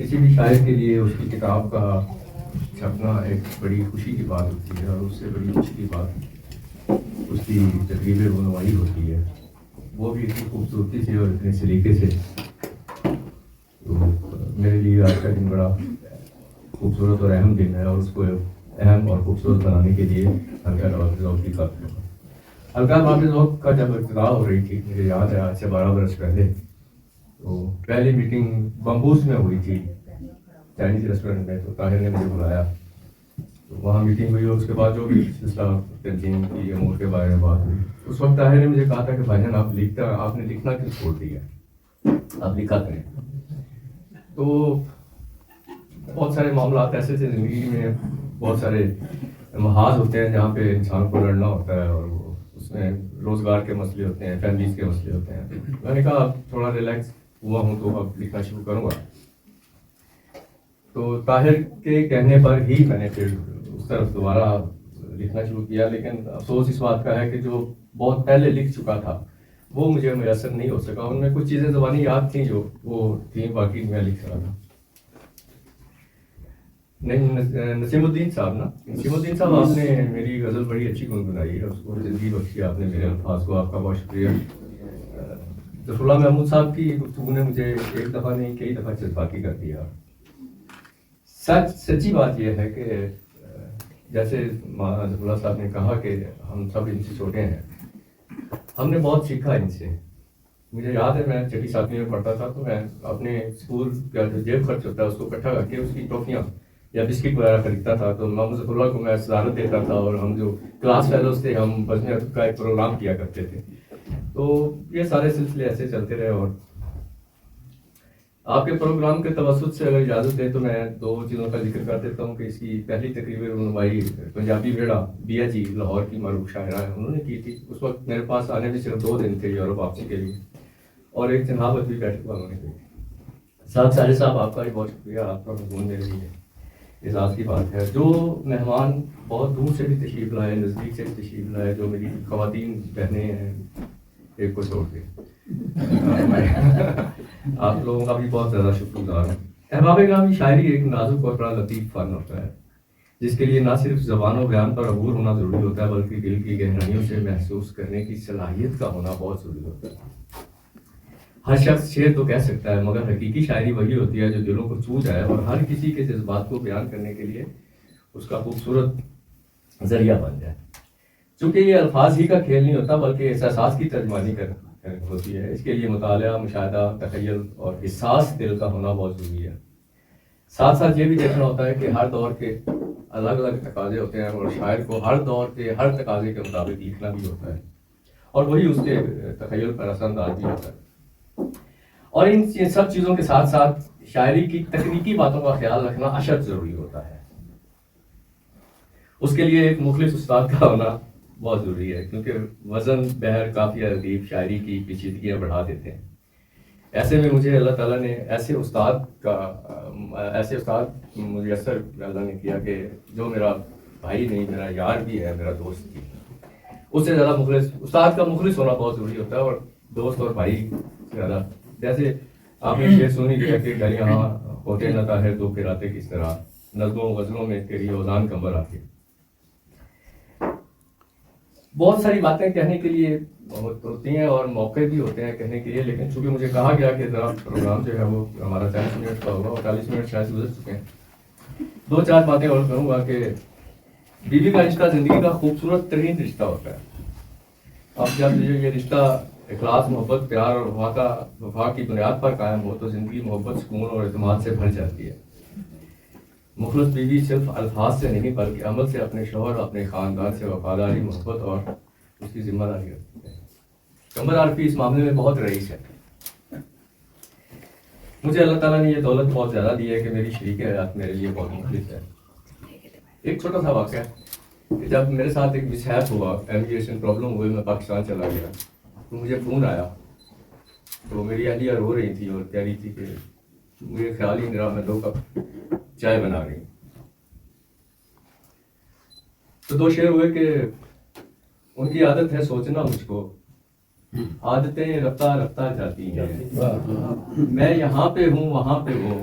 کسی بھی شاعر کے لیے اس کی کتاب کا چھپنا ایک بڑی خوشی کی بات ہوتی ہے، اور اس سے بڑی خوشی کی بات اس کی تقریب رونمائی ہوتی ہے، وہ بھی اتنی خوبصورتی سے اور اتنے سلیقے سے۔ تو میرے لیے آج کا دن بڑا خوبصورت اور اہم دن ہے، اور اس کو اہم اور خوبصورت بنانے کے لیے حلقہ نواب ذوق کی بات کروں گا۔ حلقہ نواب ذوق کا جب ابتدا ہو رہی تھی، مجھے یاد ہے آج سے 12 برس پہلے، تو پہلی میٹنگ بمبوس میں ہوئی تھی، چائنیز ریسٹورینٹ میں۔ تو طاہر نے مجھے بلایا، تو وہاں میٹنگ ہوئی، اور اس کے بعد جو بھی سلسلہ تنظیم کی امور کے بارے میں بات ہوئی، اس وقت طاہر نے مجھے کہا تھا کہ بھائی جان آپ نے لکھنا کیوں چھوڑ دیا، آپ لکھا کریں۔ تو بہت سارے معاملات ایسے تھے زندگی میں، بہت سارے محاذ ہوتے ہیں جہاں پہ انسان کو لڑنا ہوتا ہے، اور وہ اس میں روزگار کے مسئلے ہوتے ہیں، فیملیز کے مسئلے ہوتے ہیں۔ میں نے کہا اب تھوڑا ریلیکس ہوا ہوں تو اب لکھنا شروع کروں گا۔ تو طاہر کے کہنے پر ہی میں نے پھر اس طرف دوبارہ لکھنا شروع کیا، لیکن افسوس اس بات کا ہے کہ جو بہت پہلے لکھ چکا تھا وہ مجھے میسر نہیں ہو سکا۔ ان میں کچھ چیزیں زبانی یاد تھیں جو وہ تھیں، باقی میں لکھ رہا تھا۔ نسیم الدین صاحب نسیم الدین صاحب، آپ نے میری غزل بڑی اچھی گنگنائی ہے، اس کو زندگی بخشی آپ نے میرے الفاظ کو، آپ کا بہت شکریہ۔ ظفر اللہ محمود صاحب کی گفتگو نے مجھے ایک دفعہ نہیں کئی دفعہ جذباتی کر دیا۔ سچی بات یہ ہے کہ جیسے ظفر اللہ صاحب نے کہا کہ ہم سب ان سے چھوٹے ہیں، ہم نے بہت سیکھا ان سے۔ مجھے یاد ہے میں چھٹی ساتویں میں پڑھتا تھا، تو میں اپنے اسکول کا جو جیب خرچ ہوتا ہے اس کو اکٹھا کر کے اس کی ٹافیاں یا بسکٹ وغیرہ خریدتا تھا، تو محمد ظفر اللہ کو میں صدارت دیتا تھا، اور ہم جو کلاس فیلوز تھے ہم بزم ادب کا ایک پروگرام کیا کرتے تھے۔ تو یہ سارے سلسلے ایسے چلتے رہے، اور آپ کے پروگرام کے توسط سے اگر اجازت دے تو میں 2 چیزوں کا ذکر کر دیتا ہوں کہ اس کی پہلی تقریب رونمائی پنجابی ویڑا بیا جی لاہور کی معروف شاعرہ ہے، انہوں نے کی تھی۔ اس وقت میرے پاس آنے میں صرف 2 دن تھے یورپ واپسی کے لیے، اور ایک جناب ادبی بیٹھک والوں نے کی۔ ساتھ سارے صاحب آپ کا بھی بہت شکریہ، آپ کا مضمون میرے لیے اعزاز کی بات ہے۔ جو مہمان بہت دور سے بھی تشریف لائے، نزدیک سے بھی تشریف لائے، جو میری خواتین بہنیں ہیں ایک کو چھوڑ کے، آپ لوگوں کا بھی بہت زیادہ شکر گزار ہوں۔ احباب گرامی، شاعری ایک نازک اور بڑا لطیف فن ہوتا ہے، جس کے لیے نہ صرف زبان و بیان پر عبور ہونا ضروری ہوتا ہے، بلکہ دل کی گہرائیوں سے محسوس کرنے کی صلاحیت کا ہونا بہت ضروری ہوتا ہے۔ ہر شخص شعر تو کہہ سکتا ہے، مگر حقیقی شاعری وہی ہوتی ہے جو دلوں کو چھو جائے اور ہر کسی کے جذبات کو بیان کرنے کے لیے اس کا خوبصورت ذریعہ بن جائے۔ چونکہ یہ الفاظ ہی کا کھیل نہیں ہوتا، بلکہ احساسات کی ترجمانی ہوتی ہے، اس کے لیے مطالعہ، مشاہدہ، تخیل اور احساس دل کا ہونا بہت ضروری ہے۔ ساتھ ساتھ یہ بھی دیکھنا ہوتا ہے کہ ہر دور کے الگ الگ تقاضے ہوتے ہیں، اور شاعر کو ہر دور کے ہر تقاضے کے مطابق لکھنا بھی ہوتا ہے، اور وہی اس کے تخیل پر اثر انداز بھی ہوتا ہے۔ اور ان سب چیزوں کے ساتھ ساتھ شاعری کی تکنیکی باتوں کا خیال رکھنا اشد ضروری ہوتا ہے۔ اس کے لیے ایک مخلص استاد کا ہونا بہت ضروری ہے، کیونکہ وزن، بحر، قافیہ، ردیف شاعری کی پیچیدگیاں بڑھا دیتے ہیں۔ ایسے میں مجھے اللہ تعالیٰ نے ایسے استاد میسر اللہ نے کیا کہ جو میرا بھائی نہیں، میرا یار بھی ہے، میرا دوست بھی۔ اس سے زیادہ مخلص استاد کا مخلص ہونا بہت ضروری ہوتا ہے، اور دوست اور بھائی سے زیادہ۔ جیسے آپ نے شعر سنی دیا کہ گھر یہاں ہوتے نہ طاہر دو پھراتے کس طرح، نظموں و غزلوں میں تیری اوزان کمبر آتی۔ بہت ساری باتیں کہنے کے لیے ہوتی ہیں اور موقع بھی ہوتے ہیں کہنے کے لیے، لیکن چونکہ مجھے کہا گیا کہ ذرا پروگرام جو ہے وہ ہمارا 40 منٹ کا ہوگا، اور 40 منٹ شاید گزر چکے ہیں۔ 2-4 باتیں اور کروں گا کہ بیوی کا رشتہ زندگی کا خوبصورت ترین رشتہ ہوتا ہے۔ اب جب یہ رشتہ اخلاص، محبت، پیار اور وفا کی بنیاد پر قائم ہو تو زندگی محبت، سکون اور اعتماد سے بھر جاتی ہے۔ مخلص بیوی صرف الفاظ سے نہیں بلکہ عمل سے اپنے شوہر، اپنے خاندان سے وفاداری، محبت اور اس کی ذمہ داری رکھتی ہے۔ کمبر عارفی اس معاملے میں بہت رئیس ہے۔ مجھے اللہ تعالیٰ نے یہ دولت بہت زیادہ دی ہے کہ میری شریک حیات میرے لیے بہت مخلص ہے۔ ایک چھوٹا سا واقعہ کہ جب میرے ساتھ ایک مسہیپ ہوا، ایمیگریشن پرابلم ہوئی، میں پاکستان چلا گیا، تو مجھے فون آیا، تو میری اہلیہ رو رہی تھی اور کہہ رہی تھی کہ مجھے خیال ہی نہیں رہا، میں 2 کپ چائے بنا رہی ہوں۔ تو 2 شعر ہوئے کہ ان کی عادت ہے سوچنا مجھ کو، عادتیں رفتہ رفتہ جاتی ہیں، میں یہاں پہ ہوں وہاں پہ ہو،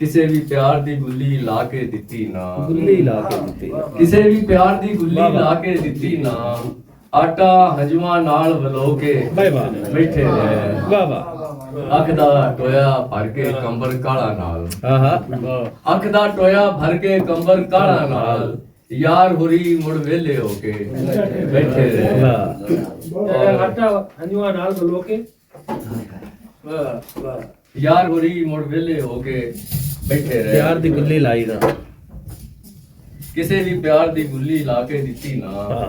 ਕਿਸੇ ਵੀ ਪਿਆਰ ਦੀ ਗੁੱਲੀ ਲਾ ਕੇ ਦਿੱਤੀ ਨਾ ਗੁੱਲੀ ਲਾ ਕੇ ਦਿੱਤੀ ਕਿਸੇ ਵੀ ਪਿਆਰ ਦੀ ਗੁੱਲੀ ਵਾਹ ਵਾਹ। ਲਾ ਕੇ ਦਿੱਤੀ ਨਾ ਆਟਾ ਹੰਝੂਆਂ ਨਾਲ ਵਲੋ ਕੇ ਬਾਏ ਬਾਏ ਬੈਠੇ ਰਹੇ ਵਾਹ ਵਾਹ ਅੱਖ ਦਾ ਟੋਇਆ ਭਰ ਕੇ ਕੰਬਰ ਕਾਲਾ ਨਾਲ ਆਹਾ ਅੱਖ ਦਾ ਟੋਇਆ ਭਰ ਕੇ ਕੰਬਰ ਕਾਲਾ ਨਾਲ ਯਾਰ ਹੁਰੀ ਮੁੜ ਵੇਲੇ ਹੋ ਕੇ ਬੈਠੇ ਰਹੇ ਵਾਹ ਆਟਾ ਹੰਝੂਆਂ ਨਾਲ ਬਲੋ ਕੇ ਵਾਹ ਵਾਹ ਯਾਰ ਹੁਰੀ ਮੁੜ ਵੇਲੇ ਹੋ ਕੇ ਬੈਠੇ ਰਹੇ ਪਿਆਰ ਦੀ ਗੁੱਲੀ ਲਾਈ ਨਾ ਕਿਸੇ ਵੀ ਪਿਆਰ ਦੀ ਗੁੱਲੀ ਲਾ ਕੇ ਦਿੱਤੀ ਨਾ ਹਾਂ